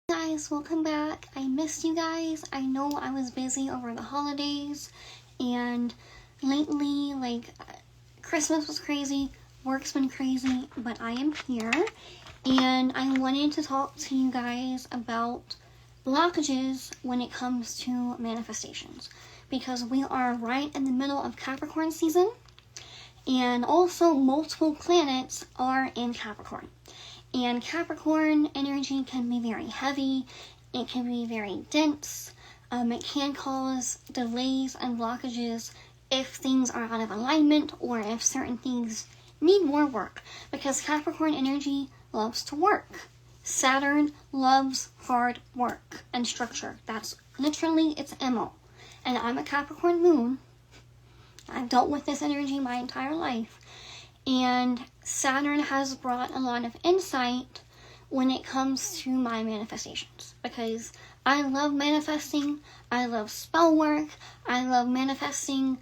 Guys, welcome back. I missed you guys. I know I was busy over the holidays, and lately, Christmas was crazy, work's been crazy, but I am here, and I wanted to talk to you guys about blockages when it comes to manifestations, because we are right in the middle of Capricorn season, and also multiple planets are in Capricorn. And Capricorn energy can be very heavy, it can be very dense, it can cause delays and blockages if things are out of alignment or if certain things need more work, because Capricorn energy loves to work. Saturn loves hard work and structure. That's literally its MO. And I'm a Capricorn moon. I've dealt with this energy my entire life. And Saturn has brought a lot of insight when it comes to my manifestations, because I love manifesting, I love spell work, I love manifesting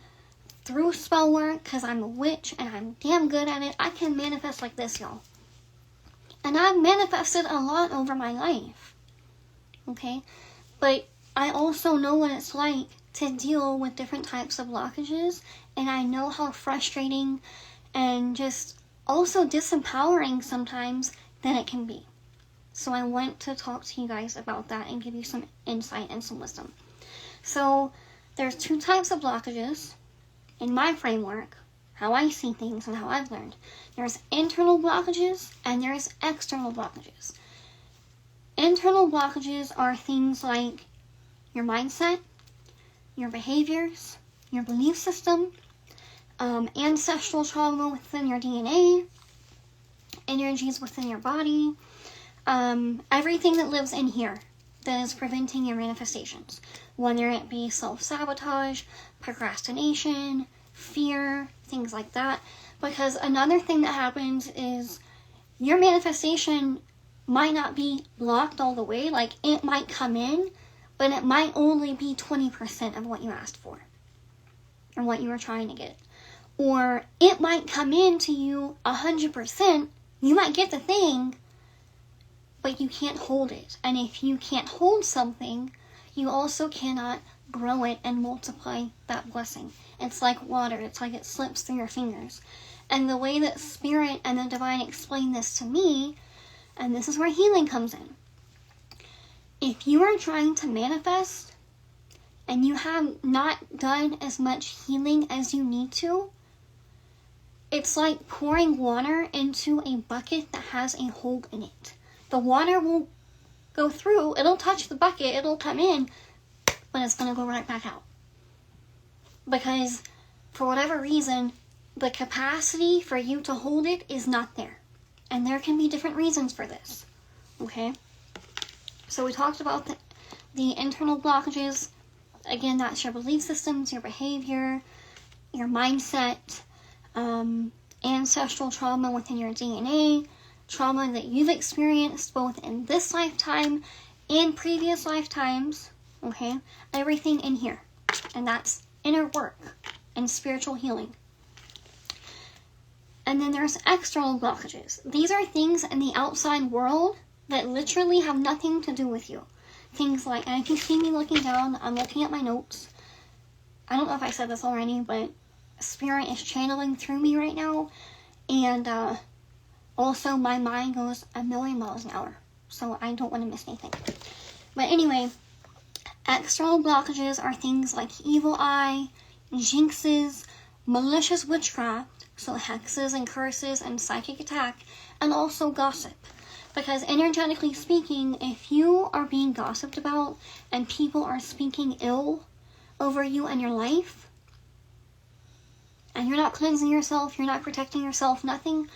through spell work because I'm a witch and I'm damn good at it. I can manifest like this, y'all. And I've manifested a lot over my life, okay? But I also know what it's like to deal with different types of blockages, and I know how frustrating and just also disempowering sometimes that it can be. So I want to talk to you guys about that and give you some insight and some wisdom. So there's two types of blockages in my framework, how I see things and how I've learned. There's internal blockages and there's external blockages. Internal blockages are things like your mindset, your behaviors, your belief system, ancestral trauma within your DNA, energies within your body, everything that lives in here that is preventing your manifestations, whether it be self-sabotage, procrastination, fear, things like that. Because another thing that happens is your manifestation might not be blocked all the way, like it might come in, but it might only be 20% of what you asked for or what you were trying to get. Or it might come in to you 100%. You might get the thing, but you can't hold it. And if you can't hold something, you also cannot grow it and multiply that blessing. It's like water. It's like it slips through your fingers. And the way that Spirit and the Divine explained this to me, and this is where healing comes in. If you are trying to manifest and you have not done as much healing as you need to, it's like pouring water into a bucket that has a hole in it. The water will go through, it'll touch the bucket, it'll come in, but it's going to go right back out. Because for whatever reason, the capacity for you to hold it is not there. And there can be different reasons for this. Okay? So we talked about the internal blockages. Again, that's your belief systems, your behavior, your mindset, ancestral trauma within your DNA, trauma that you've experienced both in this lifetime and previous lifetimes, okay? Everything in here. And that's inner work and spiritual healing. And then there's external blockages. These are things in the outside world that literally have nothing to do with you. Things like, and if you see me looking down, I'm looking at my notes. I don't know if I said this already, but Spirit is channeling through me right now, and also my mind goes 1,000,000 miles an hour, so I don't want to miss anything. But anyway, external blockages are things like evil eye, jinxes, malicious witchcraft, so hexes and curses and psychic attack, and also gossip. Because energetically speaking, if you are being gossiped about and people are speaking ill over you and your life, and you're not cleansing yourself, you're not protecting yourself, nothing,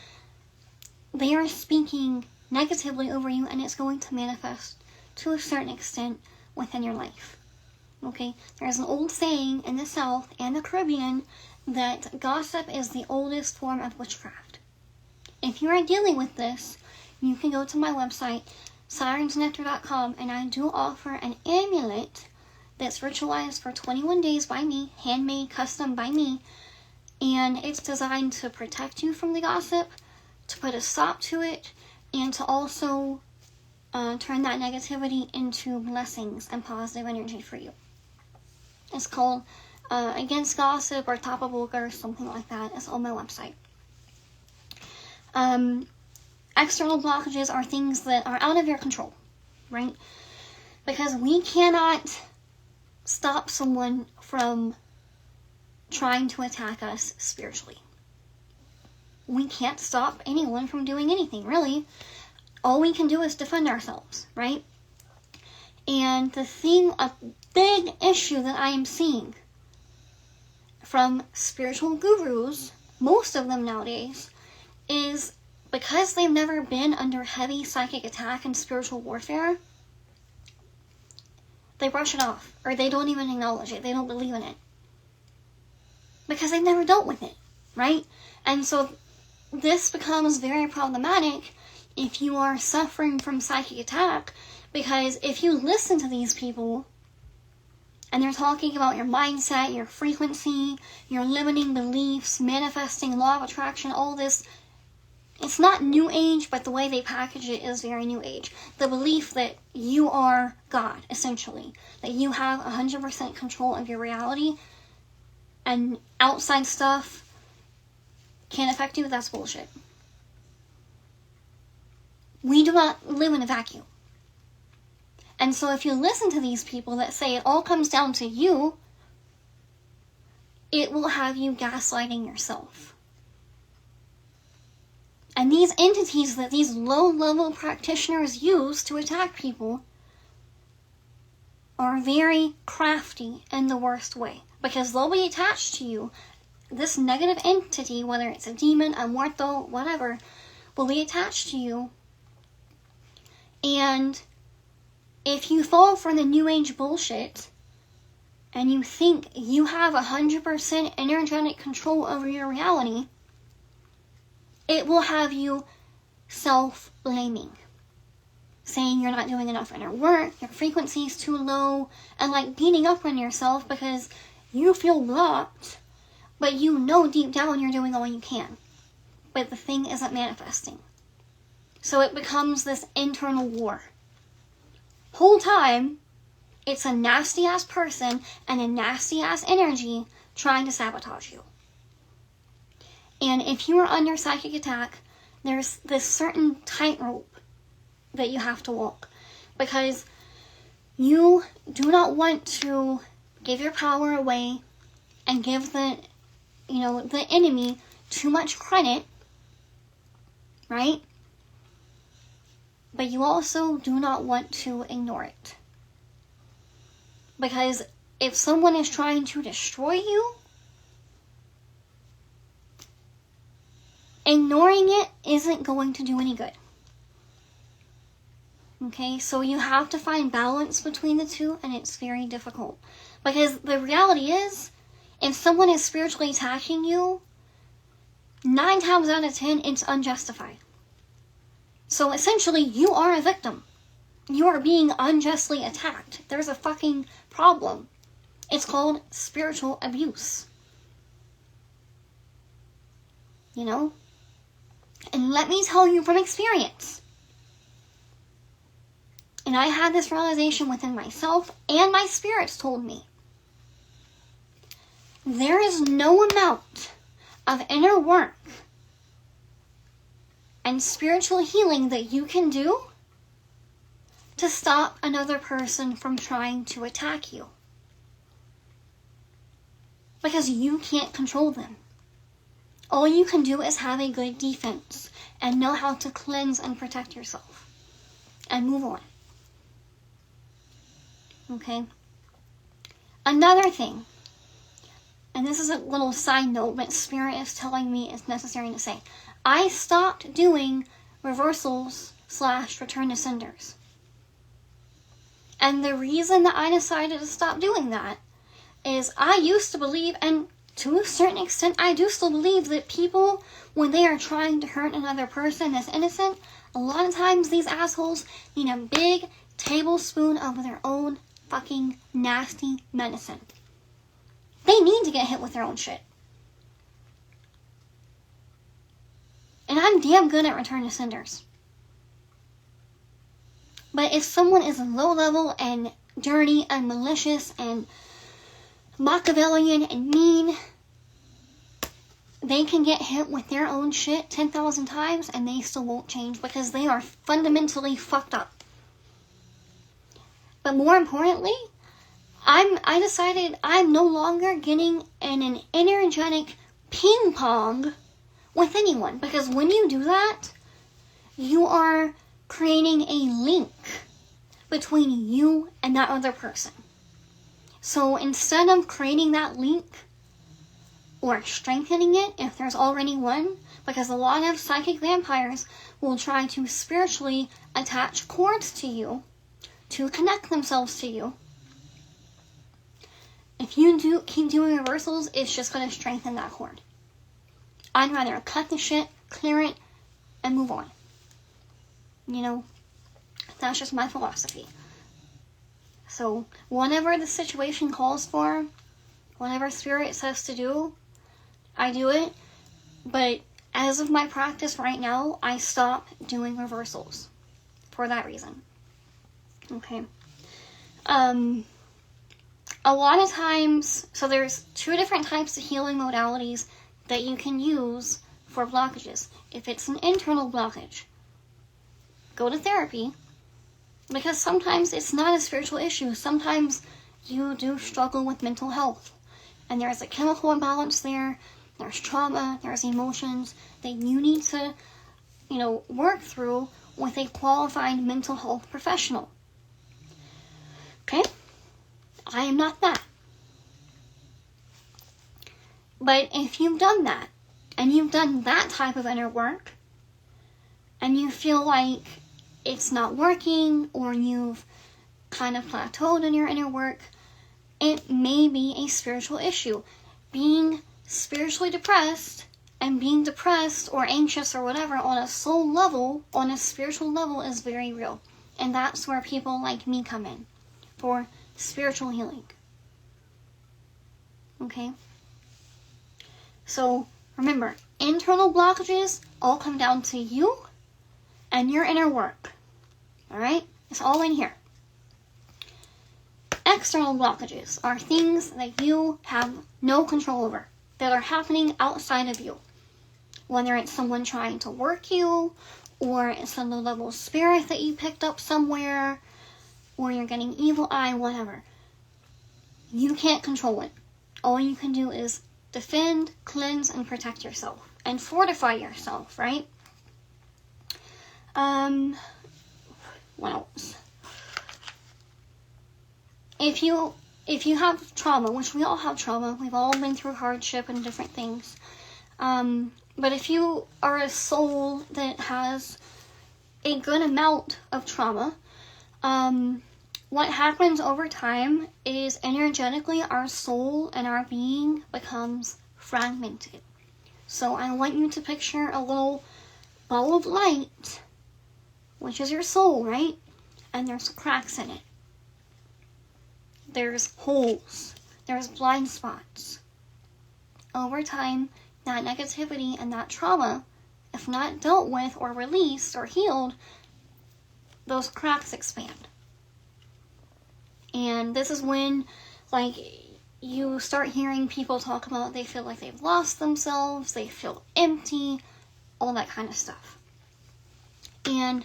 they are speaking negatively over you, and it's going to manifest to a certain extent within your life. Okay? There's an old saying in the South and the Caribbean that gossip is the oldest form of witchcraft. If you are dealing with this, you can go to my website, sirensnectar.com, and I do offer an amulet that's ritualized for 21 days by me, handmade, custom by me, and it's designed to protect you from the gossip, to put a stop to it, and to also turn that negativity into blessings and positive energy for you. It's called Against Gossip or Topical or something like that. It's on my website. External blockages are things that are out of your control, right? Because we cannot stop someone from trying to attack us spiritually. We can't stop anyone from doing anything, really. All we can do is defend ourselves, right? And a big issue that I am seeing from spiritual gurus, most of them nowadays, is because they've never been under heavy psychic attack and spiritual warfare, they brush it off, or they don't even acknowledge it. They don't believe in it. Because they've never dealt with it, right? And so this becomes very problematic if you are suffering from psychic attack, because if you listen to these people and they're talking about your mindset, your frequency, your limiting beliefs, manifesting, law of attraction, all this, it's not new age, but the way they package it is very new age. The belief that you are God, essentially, that you have 100% control of your reality and outside stuff can't affect you, that's bullshit. We do not live in a vacuum. And so if you listen to these people that say it all comes down to you, it will have you gaslighting yourself. And these entities that these low-level practitioners use to attack people are very crafty in the worst way. Because they'll be attached to you. This negative entity, whether it's a demon, a muerto, whatever, will be attached to you. And if you fall for the new age bullshit and you think you have 100% energetic control over your reality, it will have you self-blaming. Saying you're not doing enough inner work, your frequency is too low, and like beating up on yourself because you feel blocked, but you know deep down you're doing all you can. But the thing isn't manifesting. So it becomes this internal war. Whole time, it's a nasty ass person and a nasty ass energy trying to sabotage you. And if you are under psychic attack, there's this certain tightrope that you have to walk. Because you do not want to give your power away and give the enemy too much credit, right? But you also do not want to ignore it. Because if someone is trying to destroy you, ignoring it isn't going to do any good. Okay, so you have to find balance between the two, and it's very difficult. Because the reality is, if someone is spiritually attacking you, 9 times out of 10, it's unjustified. So essentially, you are a victim. You are being unjustly attacked. There's a fucking problem. It's called spiritual abuse. You know? And let me tell you from experience. And I had this realization within myself, and my spirits told me. There is no amount of inner work and spiritual healing that you can do to stop another person from trying to attack you. Because you can't control them. All you can do is have a good defense and know how to cleanse and protect yourself and move on. Okay? Another thing, and this is a little side note, but Spirit is telling me it's necessary to say. I stopped doing reversals / return to senders. And the reason that I decided to stop doing that is I used to believe, and to a certain extent I do still believe, that people, when they are trying to hurt another person that's innocent, a lot of times these assholes need a big tablespoon of their own fucking nasty medicine. They need to get hit with their own shit. And I'm damn good at return to senders. But if someone is low level and dirty and malicious and Machiavellian and mean, they can get hit with their own shit 10,000 times and they still won't change because they are fundamentally fucked up. But more importantly, I decided I'm no longer getting in an energetic ping pong with anyone, because when you do that, you are creating a link between you and that other person. So instead of creating that link or strengthening it, if there's already one, because a lot of psychic vampires will try to spiritually attach cords to you to connect themselves to you. If you keep doing reversals, it's just going to strengthen that cord. I'd rather cut the shit, clear it, and move on. You know, that's just my philosophy. So, whatever the situation calls for, whatever spirit says to do, I do it. But as of my practice right now, I stop doing reversals for that reason. Okay. A lot of times, so there's 2 different types of healing modalities that you can use for blockages. If it's an internal blockage, go to therapy, because sometimes it's not a spiritual issue. Sometimes you do struggle with mental health, and there's a chemical imbalance there, there's trauma, there's emotions that you need to, work through with a qualified mental health professional. Okay? I am not that. But if you've done that, and you've done that type of inner work, and you feel like it's not working, or you've kind of plateaued in your inner work, it may be a spiritual issue. Being spiritually depressed, and being depressed or anxious or whatever on a soul level, on a spiritual level, is very real. And that's where people like me come in, for spiritual healing. Okay? So, remember, internal blockages all come down to you and your inner work. Alright? It's all in here. External blockages are things that you have no control over, that are happening outside of you. Whether it's someone trying to work you, or it's a low-level spirit that you picked up somewhere, or you're getting evil eye, whatever. You can't control it. All you can do is defend, cleanse, and protect yourself. And fortify yourself, right? What else? If you have trauma, which we all have trauma, we've all been through hardship and different things. But if you are a soul that has a good amount of trauma, what happens over time is energetically our soul and our being becomes fragmented. So I want you to picture a little ball of light, which is your soul, right? And there's cracks in it. There's holes. There's blind spots. Over time, that negativity and that trauma, if not dealt with or released or healed, those cracks expand. And this is when, you start hearing people talk about they feel like they've lost themselves, they feel empty, all that kind of stuff. And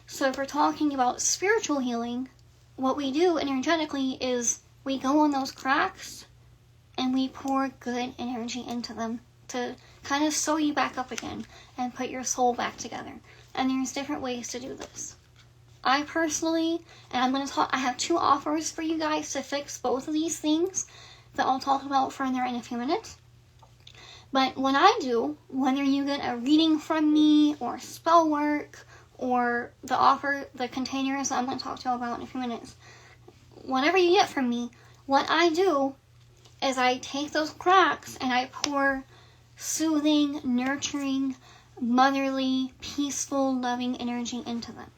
so if we're talking about spiritual healing, what we do energetically is we go on those cracks and we pour good energy into them to kind of sew you back up again and put your soul back together. And there's different ways to do this. I personally, and I have 2 offers for you guys to fix both of these things that I'll talk about further in a few minutes. But what I do, whether you get a reading from me or spell work or the containers that I'm going to talk to you about in a few minutes, whatever you get from me, what I do is I take those cracks and I pour soothing, nurturing, motherly, peaceful, loving energy into them.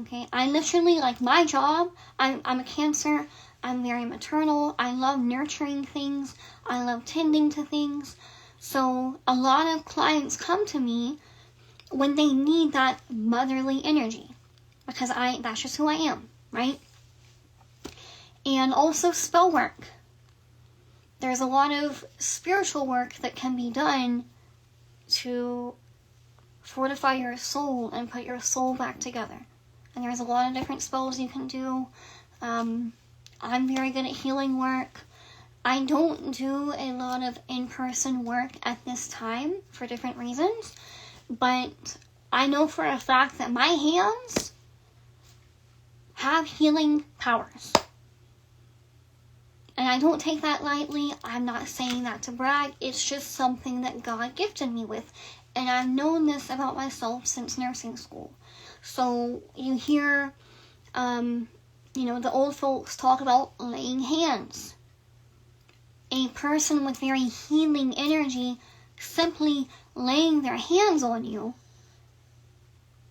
Okay, I literally, my job, I'm a Cancer, I'm very maternal, I love nurturing things, I love tending to things, so a lot of clients come to me when they need that motherly energy. because that's just who I am, right? And also spell work. There's a lot of spiritual work that can be done to fortify your soul and put your soul back together. And there's a lot of different spells you can do. I'm very good at healing work. I don't do a lot of in-person work at this time for different reasons, but I know for a fact that my hands have healing powers. And I don't take that lightly. I'm not saying that to brag. It's just something that God gifted me with. And I've known this about myself since nursing school. So you hear, the old folks talk about laying hands. A person with very healing energy simply laying their hands on you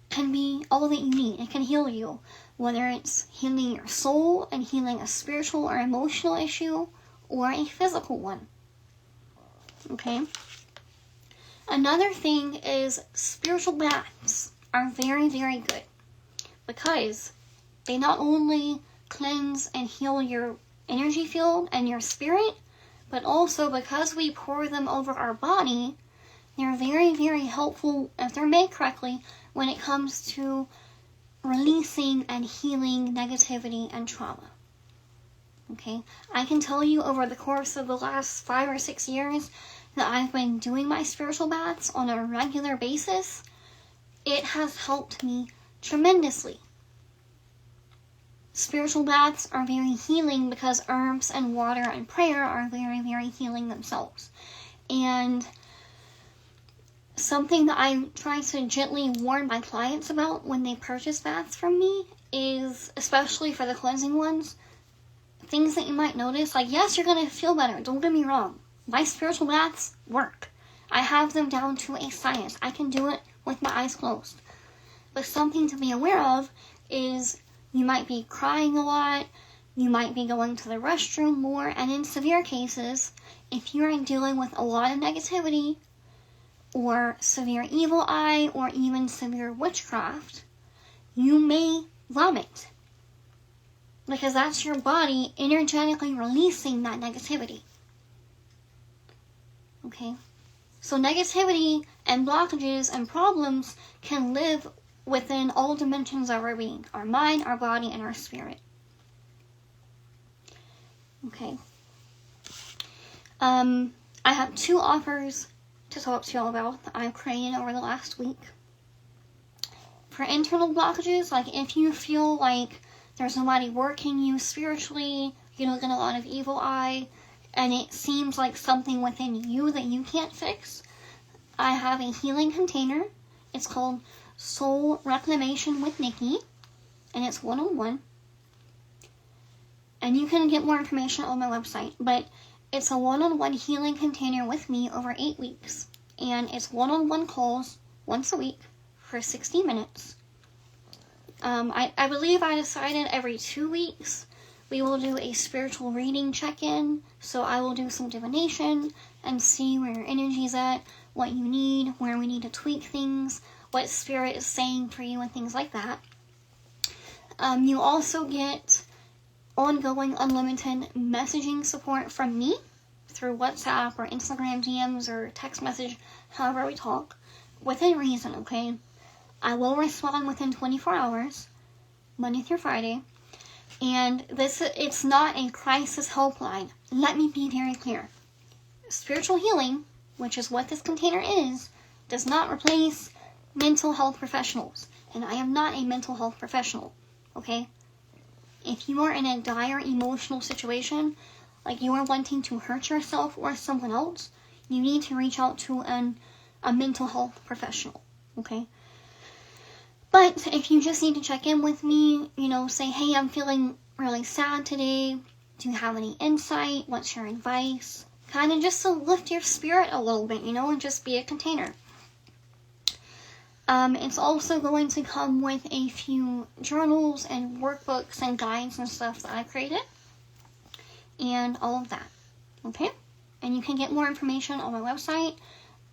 can be all that you need. It can heal you. Whether it's healing your soul and healing a spiritual or emotional issue or a physical one. Okay? Another thing is spiritual baths are very, very good because they not only cleanse and heal your energy field and your spirit, but also because we pour them over our body, they're very, very helpful if they're made correctly when it comes to releasing and healing negativity and trauma. Okay? I can tell you over the course of the last 5 or 6 years that I've been doing my spiritual baths on a regular basis, it has helped me tremendously. Spiritual baths are very healing because herbs and water and prayer are very, very healing themselves. And something that I try to gently warn my clients about when they purchase baths from me is, especially for the cleansing ones, things that you might notice. Like, yes, you're going to feel better. Don't get me wrong. My spiritual baths work. I have them down to a science. I can do it with my eyes closed. But something to be aware of is you might be crying a lot. You might be going to the restroom more. And in severe cases, if you're dealing with a lot of negativity or severe evil eye or even severe witchcraft, you may vomit. Because that's your body energetically releasing that negativity. Okay? So negativity and blockages and problems can live within all dimensions of our being. Our mind, our body, and our spirit. Okay. I have 2 offers to talk to y'all about that I've created over the last week. For internal blockages, like if you feel like there's nobody working you spiritually, you don't get a lot of evil eye, and it seems like something within you that you can't fix, I have a healing container. It's called Soul Reclamation with Nikki, and it's 1-on-1. And you can get more information on my website, but it's a 1-on-1 healing container with me over 8 weeks. And it's 1-on-1 calls once a week for 60 minutes. I believe I decided every 2 weeks we will do a spiritual reading check-in. So I will do some divination and see where your energy's at, what you need, where we need to tweak things, what spirit is saying for you, and things like that. You also get ongoing unlimited messaging support from me through WhatsApp or Instagram DMs or text message, however we talk, within reason, okay? I will respond within 24 hours, Monday through Friday. And it's not a crisis helpline. Let me be very clear. Spiritual healing, which is what this container is, does not replace mental health professionals. And I am not a mental health professional, okay? If you are in a dire emotional situation, like you are wanting to hurt yourself or someone else, you need to reach out to a mental health professional, okay? But if you just need to check in with me, say, hey, I'm feeling really sad today. Do you have any insight? What's your advice? Kind of just to lift your spirit a little bit, and just be a container. It's also going to come with a few journals and workbooks and guides and stuff that I created. And all of that. Okay? And you can get more information on my website.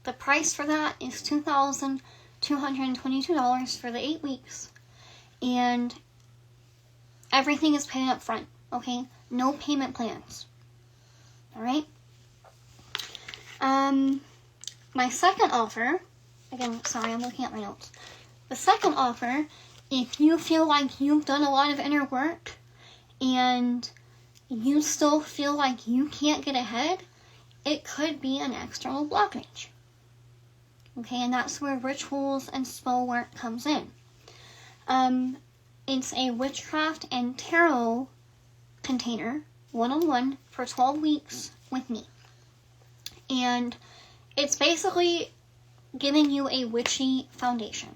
The price for that is $2,222 for the 8 weeks. and everything is paid up front, okay? No payment plans. Alright? My second offer, again, sorry, I'm looking at my notes. The second offer, if you feel like you've done a lot of inner work and you still feel like you can't get ahead, it could be an external blockage. Okay, and that's where rituals and spell work comes in. It's a witchcraft and tarot container, one-on-one, for 12 weeks with me. And it's basically giving you a witchy foundation,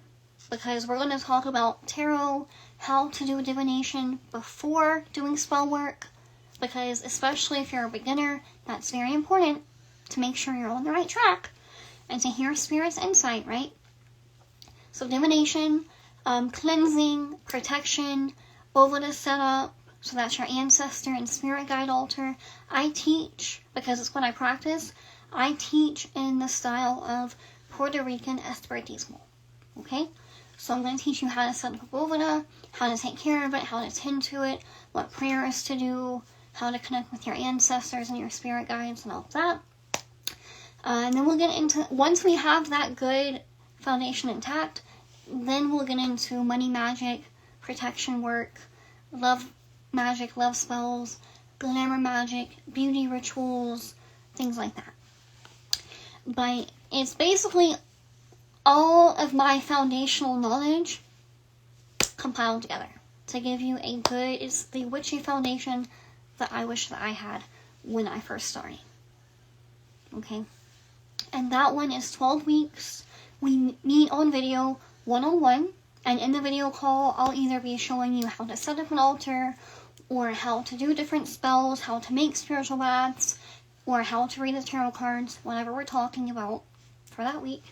because we're going to talk about tarot, how to do divination before doing spell work, because especially if you're a beginner, that's very important to make sure you're on the right track and to hear Spirit's insight, right? So divination, cleansing, protection, Ovada setup, so that's your ancestor and spirit guide altar. I teach, because it's what I practice, I teach in the style of Puerto Rican Espiritismo, okay? So I'm going to teach you how to set up a Ovada, how to take care of it, how to tend to it, what prayers to do, how to connect with your ancestors and your spirit guides and all of that. And then we'll get into, once we have that good foundation intact, then we'll get into money magic, protection work, love magic, love spells, glamour magic, beauty rituals, things like that. But it's basically all of my foundational knowledge compiled together to give you a good, it's the witchy foundation that I wish that I had when I first started. Okay? And that one is 12 weeks. We meet on video, one-on-one, and in the video call, I'll either be showing you how to set up an altar, or how to do different spells, how to make spiritual baths, or how to read the tarot cards, whatever we're talking about for that week.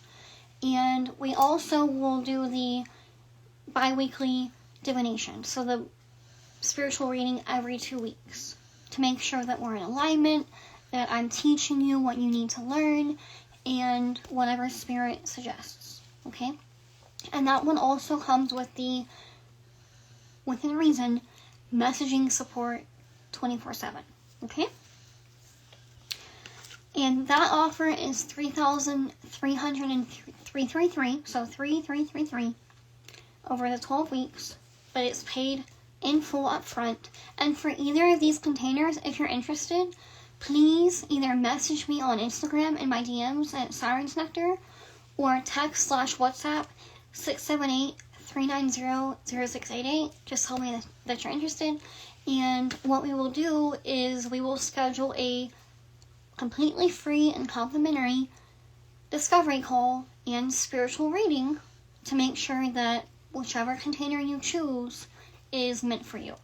And we also will do the bi-weekly divination, so the spiritual reading every 2 weeks, to make sure that we're in alignment, that I'm teaching you what you need to learn, and whatever Spirit suggests, okay? And that one also comes with the, within reason, messaging support 24/7, okay? And that offer is $3,333, so 3333 over the 12 weeks, but it's paid in full up front. And for either of these containers, if you're interested, please either message me on Instagram in my DMs at Siren's Nectar, or text/WhatsApp 678-390-0688. Just tell me that you're interested. And what we will do is we will schedule a completely free and complimentary discovery call and spiritual reading to make sure that whichever container you choose is meant for you,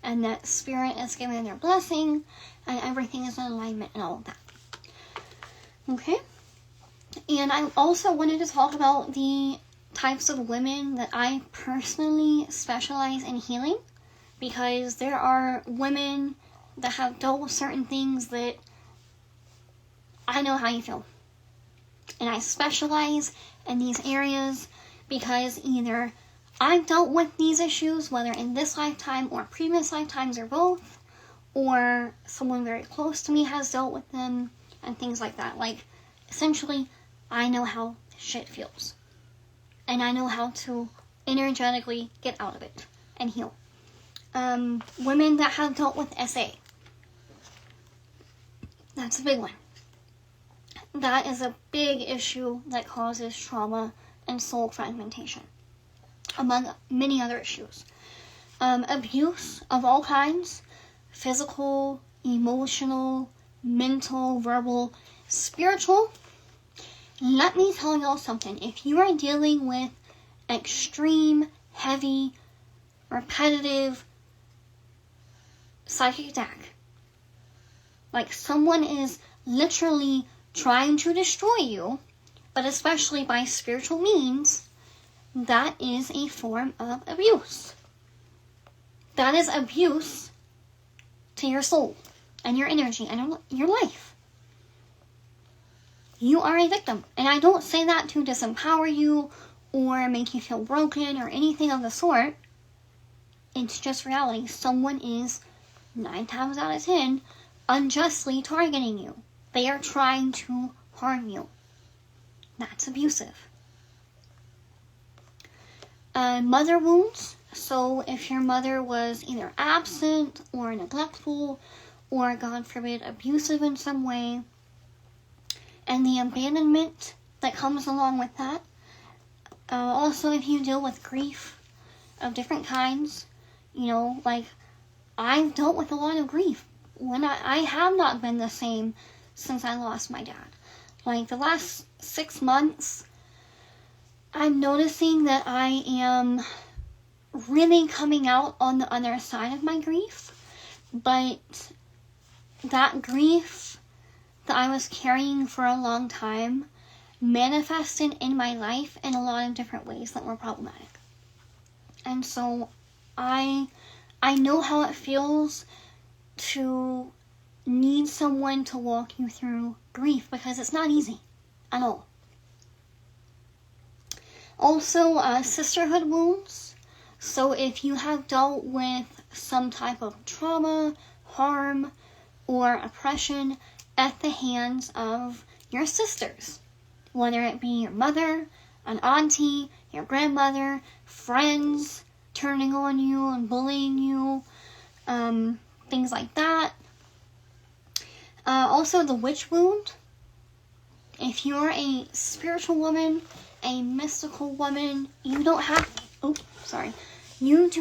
and that Spirit is giving their blessing and everything is in alignment and all of that. Okay? And I also wanted to talk about the types of women that I personally specialize in healing, because there are women that have dealt with certain things that I know how you feel. And I specialize in these areas because either I've dealt with these issues, whether in this lifetime or previous lifetimes or both, or someone very close to me has dealt with them, and things like that. Like, essentially, I know how shit feels. And I know how to energetically get out of it and heal. Women that have dealt with SA. That's a big one. That is a big issue that causes trauma and soul fragmentation, among many other issues. Abuse of all kinds, physical, emotional, mental, verbal, spiritual. Let me tell y'all something. If you are dealing with extreme, heavy, repetitive psychic attack, like someone is literally trying to destroy you, but especially by spiritual means, that is a form of abuse. That is abuse to your soul and your energy and your life. You are a victim. And I don't say that to disempower you or make you feel broken or anything of the sort. It's just reality. Someone is, 9 times out of 10, unjustly targeting you. They are trying to harm you. That's abusive. Mother wounds. So if your mother was either absent or neglectful or, God forbid, abusive in some way, and the abandonment that comes along with that. Also, if you deal with grief of different kinds, like, I've dealt with a lot of grief. When I have not been the same since I lost my dad. Like, the last 6 months, I'm noticing that I am really coming out on the other side of my grief, but that grief that I was carrying for a long time manifested in my life in a lot of different ways that were problematic. And so I know how it feels to need someone to walk you through grief, because it's not easy at all. Also, sisterhood wounds. So if you have dealt with some type of trauma, harm, or oppression at the hands of your sisters, whether it be your mother, an auntie, your grandmother, friends turning on you and bullying you, things like that. Also, the witch wound. If you're a spiritual woman, a mystical woman, you do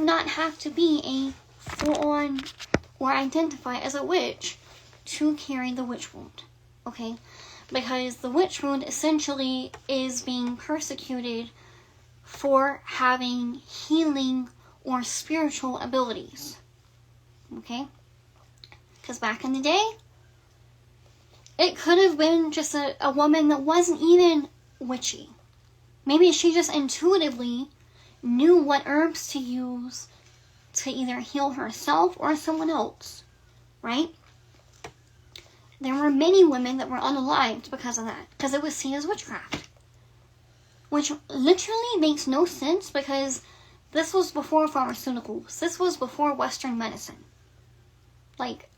not have to be a full-on or identify as a witch to carry the witch wound, okay? Because the witch wound essentially is being persecuted for having healing or spiritual abilities, okay? Because back in the day, it could have been just a woman that wasn't even witchy. Maybe she just intuitively knew what herbs to use to either heal herself or someone else, right? There were many women that were unalived because of that, because it was seen as witchcraft. Which literally makes no sense, because this was before pharmaceuticals. This was before Western medicine. Like,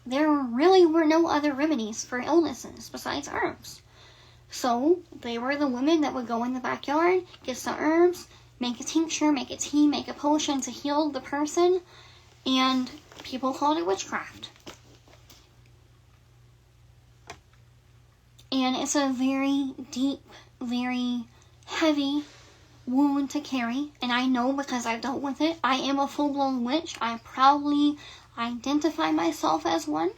there really were no other remedies for illnesses besides herbs. So, they were the women that would go in the backyard, get some herbs, make a tincture, make a tea, make a potion to heal the person, and people called it witchcraft. And it's a very deep, very heavy wound to carry, and I know because I've dealt with it. I am a full-blown witch. I proudly identify myself as one,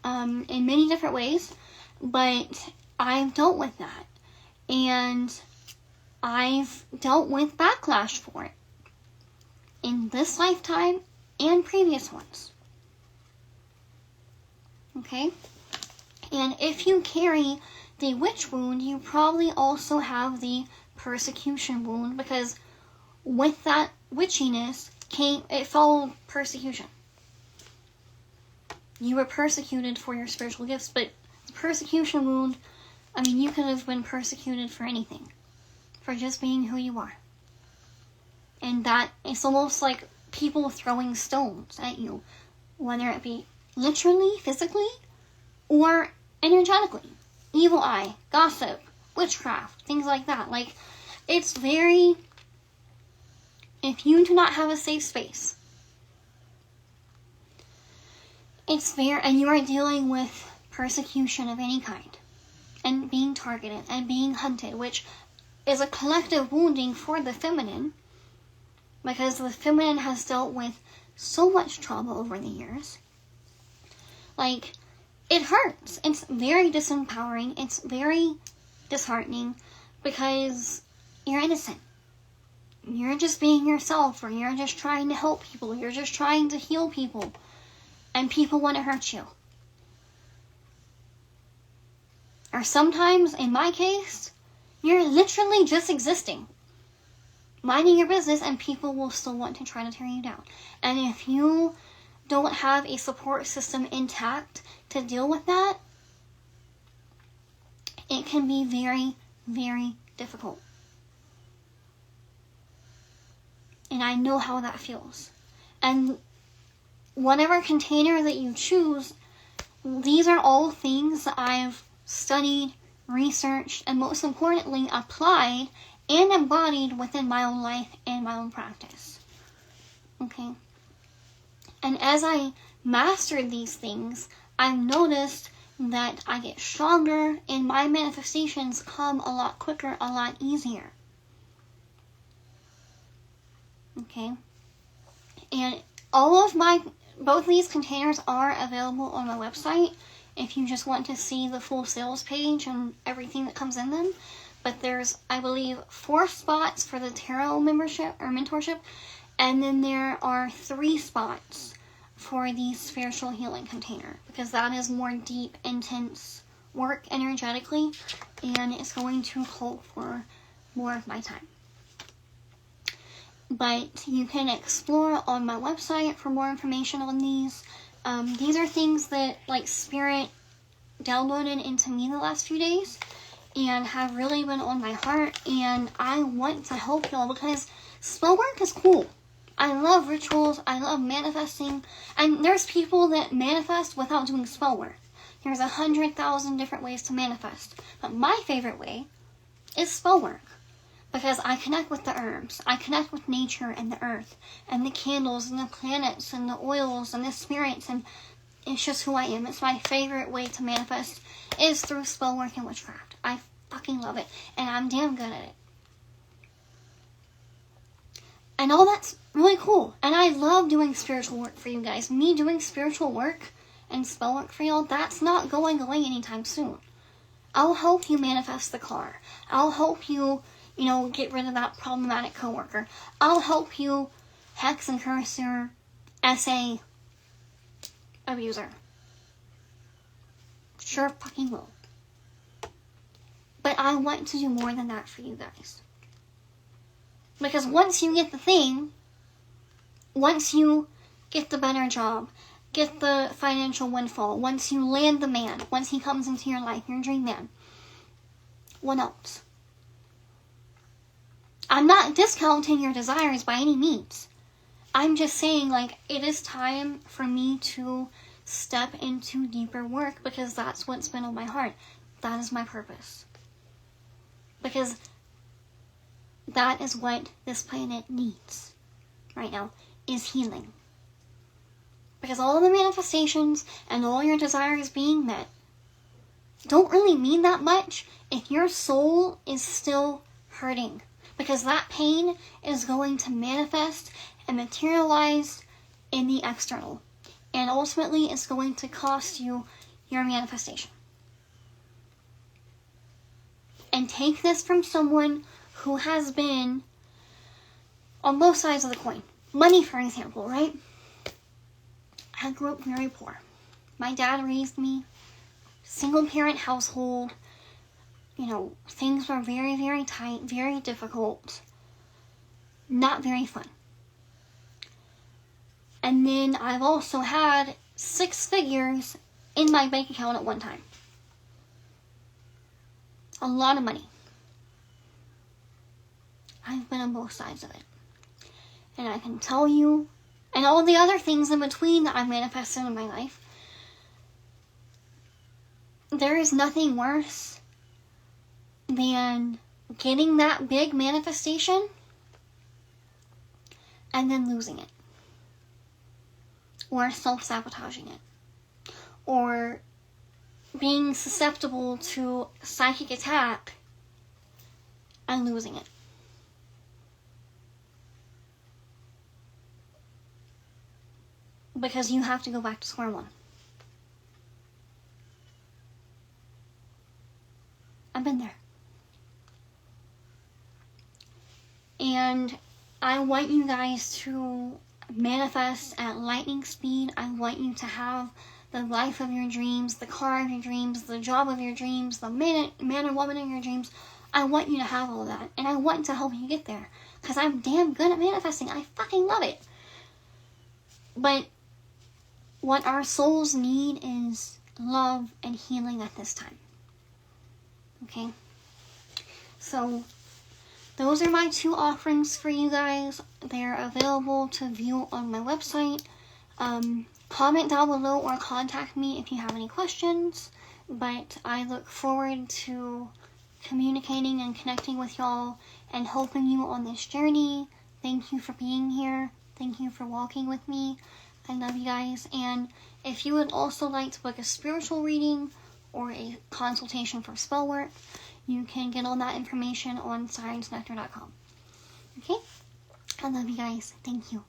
in many different ways, but I've dealt with that, and I've dealt with backlash for it in this lifetime and previous ones. Okay? And if you carry the witch wound, you probably also have the persecution wound, because with that witchiness it followed persecution. You were persecuted for your spiritual gifts, but the persecution wound, I mean, you could have been persecuted for anything. For just being who you are. And that, it's almost like people throwing stones at you. Whether it be literally, physically, or energetically. Evil eye, gossip, witchcraft, things like that. Like, it's very, if you do not have a safe space, and you are dealing with persecution of any kind, and being targeted, and being hunted, which is a collective wounding for the feminine, because the feminine has dealt with so much trauma over the years. Like, it hurts. It's very disempowering. It's very disheartening, because you're innocent. You're just being yourself, or you're just trying to help people. You're just trying to heal people, and people want to hurt you. Or sometimes, in my case, you're literally just existing, minding your business, and people will still want to try to tear you down. And if you don't have a support system intact to deal with that, it can be very, very difficult. And I know how that feels. And whatever container that you choose, these are all things that I've studied, researched, and most importantly, applied and embodied within my own life and my own practice. Okay? And as I mastered these things, I've noticed that I get stronger and my manifestations come a lot quicker, a lot easier. Okay? And both these containers are available on my website if you just want to see the full sales page and everything that comes in them. But there's, I believe, 4 spots for the tarot membership or mentorship, and then there are 3 spots for the spiritual healing container, because that is more deep, intense work energetically, and it's going to call for more of my time. But you can explore on my website for more information on these. These are things that, like, Spirit downloaded into me the last few days and have really been on my heart, and I want to help y'all because spell work is cool. I love rituals, I love manifesting, and there's people that manifest without doing spell work. There's 100,000 different ways to manifest, but my favorite way is spell work. Because I connect with the herbs, I connect with nature and the earth, and the candles, and the planets, and the oils, and the spirits, and it's just who I am. It's my favorite way to manifest is through spell work and witchcraft. I fucking love it, and I'm damn good at it. And all that's really cool, and I love doing spiritual work for you guys. Me doing spiritual work and spell work for y'all, that's not going away anytime soon. I'll help you manifest the car. I'll help you, get rid of that problematic coworker. I'll help you hex and curse your SA abuser. Sure fucking will. But I want to do more than that for you guys. Because once you get the thing, once you get the better job, get the financial windfall, once you land the man, once he comes into your life, your dream man, what else? I'm not discounting your desires by any means. I'm just saying, it is time for me to step into deeper work because that's what's been on my heart. That is my purpose. Because that is what this planet needs right now, is healing. Because all the manifestations and all your desires being met don't really mean that much if your soul is still hurting. Because that pain is going to manifest and materialize in the external. And ultimately, it's going to cost you your manifestation. And take this from someone who has been on both sides of the coin. Money, for example, right? I grew up very poor. My dad raised me, single parent household. Things were very, very tight, very difficult, not very fun. And then I've also had 6 figures in my bank account at one time. A lot of money. I've been on both sides of it. And I can tell you, and all the other things in between that I've manifested in my life, there is nothing worse than getting that big manifestation and then losing it. Or self-sabotaging it. Or being susceptible to psychic attack and losing it. Because you have to go back to square one. I've been there. And I want you guys to manifest at lightning speed. I want you to have the life of your dreams, the car of your dreams, the job of your dreams, the man or woman of your dreams. I want you to have all that. And I want to help you get there. Because I'm damn good at manifesting. I fucking love it. But what our souls need is love and healing at this time. Okay? So, those are my 2 offerings for you guys. They're available to view on my website. Comment down below or contact me if you have any questions. But I look forward to communicating and connecting with y'all and helping you on this journey. Thank you for being here. Thank you for walking with me. I love you guys. And if you would also like to book a spiritual reading or a consultation for spell work, you can get all that information on sirensnectar.com. Okay? I love you guys. Thank you.